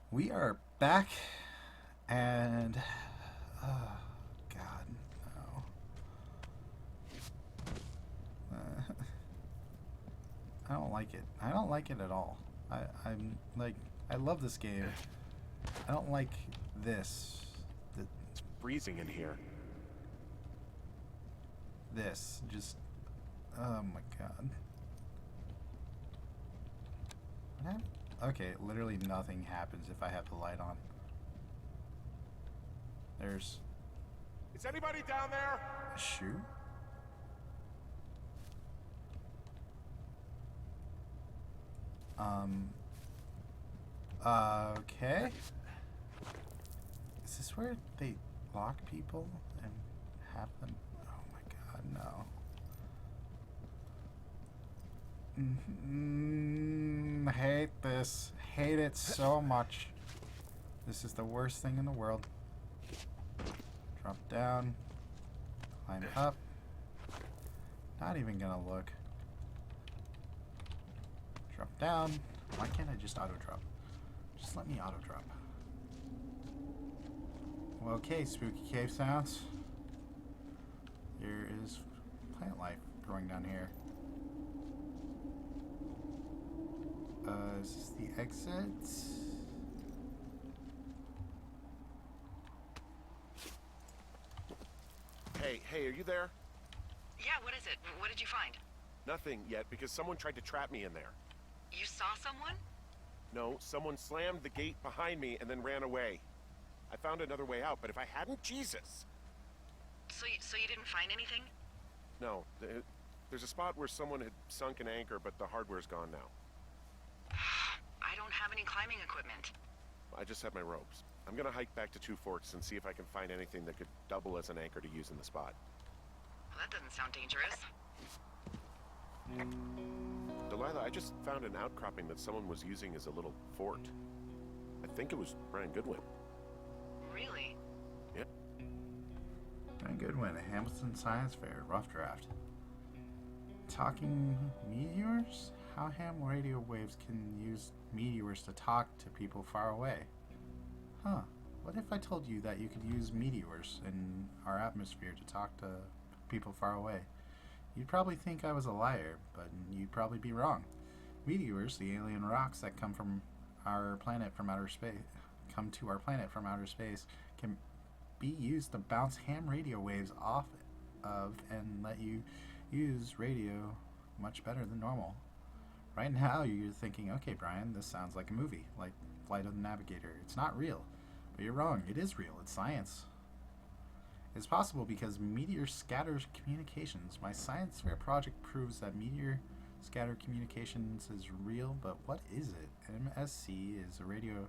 We are back, and oh God, no! I don't like it. I don't like it at all. I'm like, I love this game. I don't like this. It's freezing in here. This just. Oh my God. What happened? Okay, literally nothing happens if I have the light on. There's Is anybody down there? a shoe. Um. Okay. Is this where they lock people and have them? Oh my God, no. Hate this. Hate it so much. This is the worst thing in the world. Drop down. Climb up. Not even gonna look. Drop down. Why can't I just auto drop? Just let me auto drop. Well, okay, spooky cave sounds. There is plant life growing down here. Is this the exit? Hey, are you there? Yeah, what is it? What did you find? Nothing yet, because someone tried to trap me in there. You saw someone? No, someone slammed the gate behind me and then ran away. I found another way out, but if I hadn't, Jesus! So you didn't find anything? No, there's a spot where someone had sunk an anchor, but the hardware's gone now. I don't have any climbing equipment. I just have my ropes. I'm gonna hike back to Two Forks and see if I can find anything that could double as an anchor to use in the spot. Well, that doesn't sound dangerous. Delilah, I just found an outcropping that someone was using as a little fort. I think it was Brian Goodwin. Really? Yeah. Very good win. Hamilton Science Fair. Rough draft. Talking meteors? How ham radio waves can use meteors to talk to people far away? Huh. What if I told you that you could use meteors in our atmosphere to talk to people far away? You'd probably think I was a liar, but you'd probably be wrong. Meteors, the alien rocks that come from our planet from outer space, come to our planet from outer space, can be used to bounce ham radio waves off of and let you use radio much better than normal. Right now, you're thinking, okay, Brian, this sounds like a movie, like Flight of the Navigator. It's not real. But you're wrong. It is real. It's science. It's possible because meteor scatters communications. My science fair project proves that meteor scatter communications is real, but what is it? MSC is a radio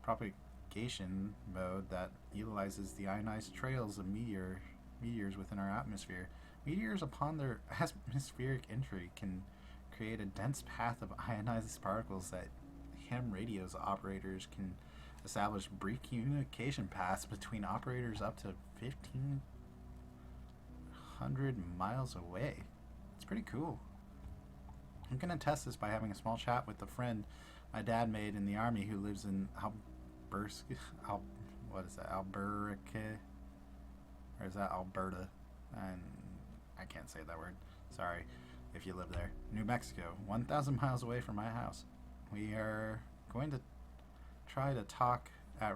propagation mode that utilizes the ionized trails of meteors within our atmosphere. Meteors, upon their atmospheric entry, can create a dense path of ionized particles that ham radios operators can establish brief communication paths between operators up to 1,500 miles away. It's pretty cool. I'm going to test this by having a small chat with a friend my dad made in the army who lives in Alberta? Or is that Alberta? And I can't say that word. Sorry if you live there. New Mexico, 1,000 miles away from my house. We are going to try to talk at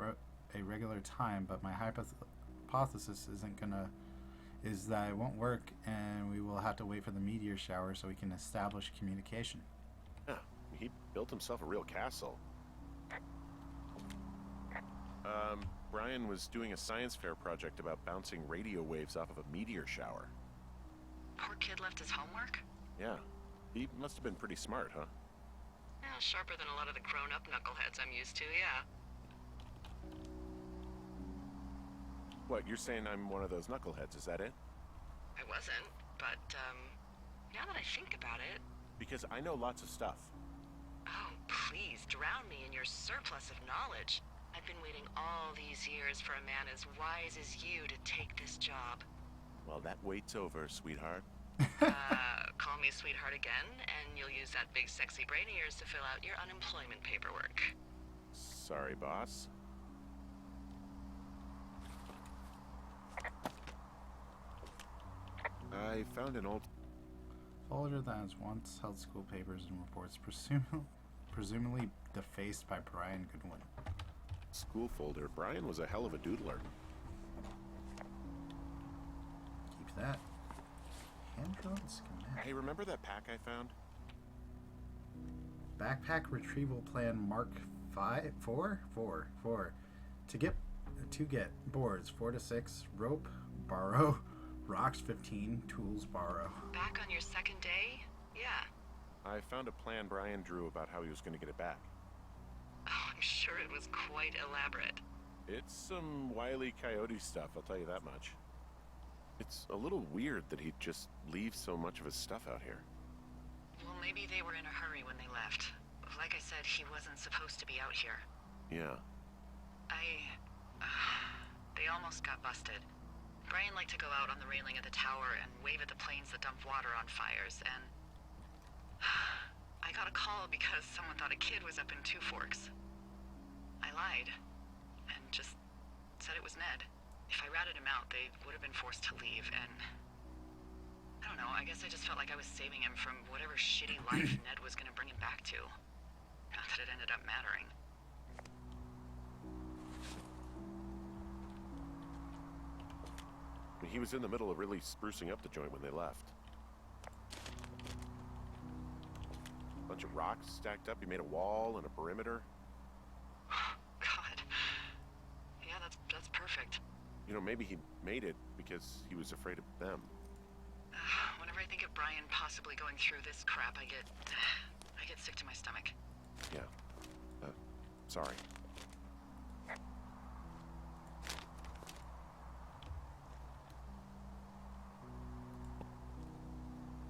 a regular time, but my hypothesis is that it won't work, and we will have to wait for the meteor shower so we can establish communication. Yeah, he built himself a real castle. Brian was doing a science fair project about bouncing radio waves off of a meteor shower. Poor kid left his homework? Yeah, he must have been pretty smart, huh? Yeah, sharper than a lot of the grown-up knuckleheads I'm used to, yeah. What, you're saying I'm one of those knuckleheads, is that it? I wasn't, but, now that I think about it... Because I know lots of stuff. Oh, please, drown me in your surplus of knowledge. I've been waiting all these years for a man as wise as you to take this job. Well, that wait's over, sweetheart. Call me sweetheart again, and you'll use that big sexy brain of yours to fill out your unemployment paperwork. Sorry, boss. I found an old... folder that has once held school papers and reports presumably defaced by Brian Goodwin. school folder. Brian was a hell of a doodler. Keep that. Hand-drawn schematic. Hey, remember that pack I found? Backpack retrieval plan Mark 4. To get boards 4 to 6, rope borrow, rocks 15, tools borrow. Back on your second day? Yeah. I found a plan Brian drew about how he was going to get it back. Oh, I'm sure it was quite elaborate. It's some Wile E. Coyote stuff, I'll tell you that much. It's a little weird that he'd just leave so much of his stuff out here. Well, maybe they were in a hurry when they left. Like I said, he wasn't supposed to be out here. Yeah. They almost got busted. Brian liked to go out on the railing of the tower and wave at the planes that dump water on fires, and... I got a call because someone thought a kid was up in Two Forks. I lied, and just said it was Ned. If I ratted him out, they would have been forced to leave, and... I don't know, I guess I just felt like I was saving him from whatever shitty life Ned was gonna bring him back to. Not that it ended up mattering. He was in the middle of really sprucing up the joint when they left. Bunch of rocks stacked up. He made a wall and a perimeter. God. Yeah, that's perfect. You know, maybe he made it because he was afraid of them. Whenever I think of Brian possibly going through this crap, I get sick to my stomach. Yeah. Sorry.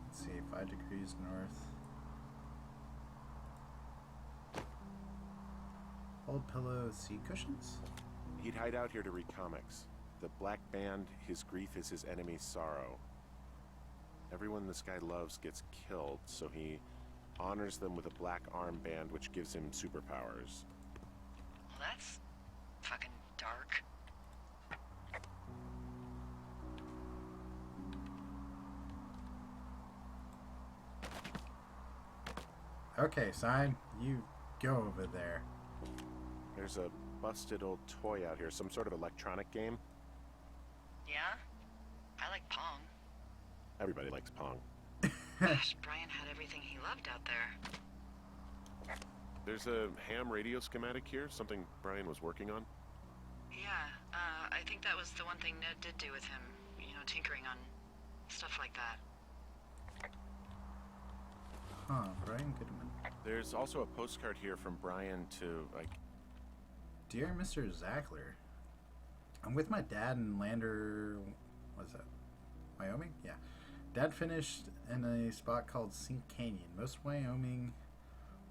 Let's see, 5 degrees north. Old pillow seat cushions? He'd hide out here to read comics. The Black Band, his grief is his enemy's sorrow. Everyone this guy loves gets killed, so he honors them with a black armband which gives him superpowers. Well, that's fucking dark. Okay, sign, you go over there. There's a busted old toy out here, some sort of electronic game. Yeah? I like Pong. Everybody likes Pong. Gosh, Brian had everything he loved out there. There's a ham radio schematic here, something Brian was working on. Yeah, I think that was the one thing Ned did do with him. You know, tinkering on stuff like that. Huh, Brian Goodman. There's also a postcard here from Brian to, like... Dear Mr. Zackler, I'm with my dad in Lander... What's that? Wyoming? Yeah. Dad finished in a spot called Sink Canyon. Most Wyoming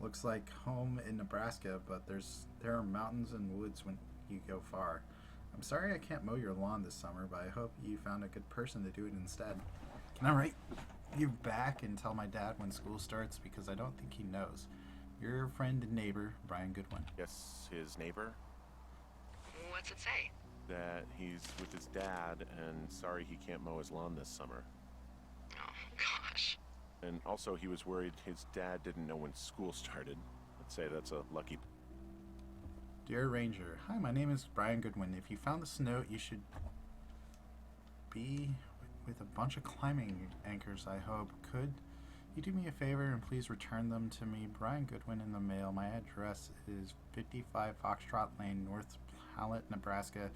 looks like home in Nebraska, but there are mountains and woods when you go far. I'm sorry I can't mow your lawn this summer, but I hope you found a good person to do it instead. Can I write you back and tell my dad when school starts, because I don't think he knows. Your friend and neighbor, Brian Goodwin. Yes, his neighbor. What's it say? That he's with his dad and sorry he can't mow his lawn this summer. Oh, gosh. And also he was worried his dad didn't know when school started. I'd say that's a lucky... Dear Ranger, hi, my name is Brian Goodwin. If you found this note, you should be with a bunch of climbing anchors, I hope. Could you do me a favor and please return them to me? Brian Goodwin in the mail. My address is 55 Foxtrot Lane, North Hallett, Nebraska,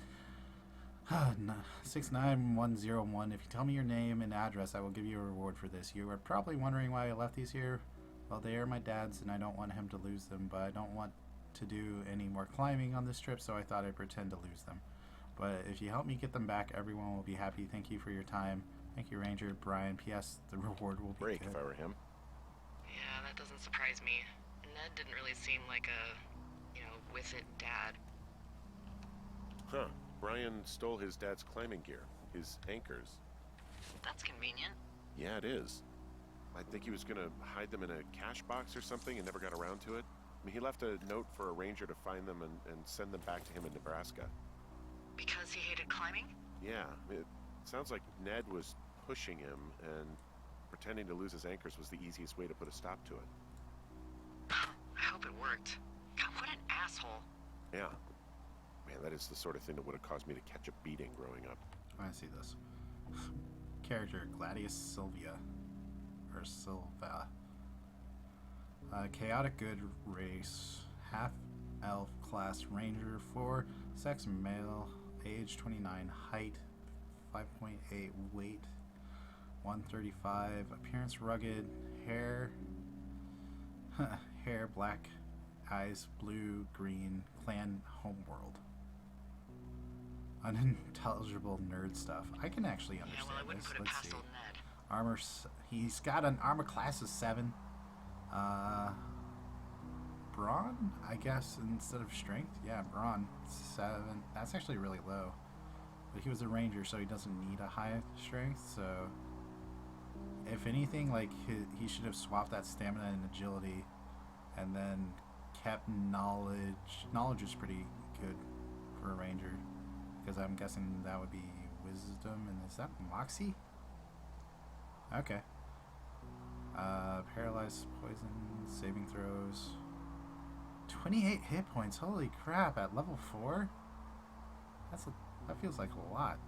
69101. If you tell me your name and address, I will give you a reward for this. You are probably wondering why I left these here. Well, they are my dad's, and I don't want him to lose them, but I don't want to do any more climbing on this trip, so I thought I'd pretend to lose them. But if you help me get them back, everyone will be happy. Thank you for your time. Thank you, Ranger. Brian. P.S. The reward will be break good. if I were him. Yeah, that doesn't surprise me. Ned didn't really seem like a, with it dad. Huh. Brian stole his dad's climbing gear. His anchors. That's convenient. Yeah, it is. I think he was gonna hide them in a cash box or something and never got around to it. mean, he left a note for a ranger to find them and send them back to him in Nebraska. Because he hated climbing? Yeah, it sounds like Ned was pushing him, and pretending to lose his anchors was the easiest way to put a stop to it. I hope it worked. God, what an asshole. Yeah. Man, that is the sort of thing that would have caused me to catch a beating growing up. I see this. Character Gladius Sylvia. Or Silva. Chaotic good race. Half elf class ranger. 4. Sex male. Age 29. Height 5.8. Weight 135. Appearance rugged. Hair. Hair black. Eyes blue, green. Clan homeworld. Unintelligible nerd stuff. I can actually understand I wouldn't this. put it Let's past see. old Ned. Armor. He's got an armor class of 7. Brawn, I guess, instead of strength. Yeah, brawn 7. That's actually really low. But he was a ranger, so he doesn't need a high strength. So, if anything, like he should have swapped that stamina and agility, and then kept knowledge. Knowledge is pretty good for a ranger, because I'm guessing that would be wisdom. And is that moxie? Okay. Paralyzed, poison, saving throws. 28 hit points. Holy crap! At level 4, that feels like a lot.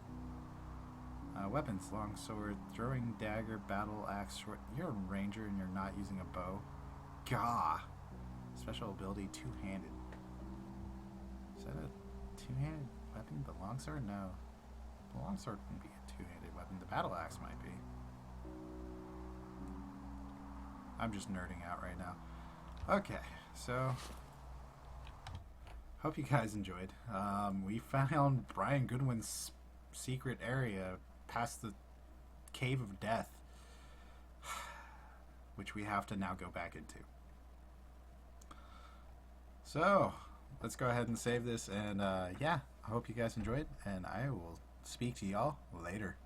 Weapons: long sword, throwing dagger, battle axe, short. You're a ranger and you're not using a bow. Gah. Special ability: two-handed. Is that a two-handed weapon? The longsword? No. The longsword wouldn't be a two-handed weapon. The battle axe might be. I'm just nerding out right now. Okay, so hope you guys enjoyed. We found Brian Goodwin's secret area past the Cave of Death, which we have to now go back into. So let's go ahead and save this, and yeah, I hope you guys enjoyed, and I will speak to y'all later.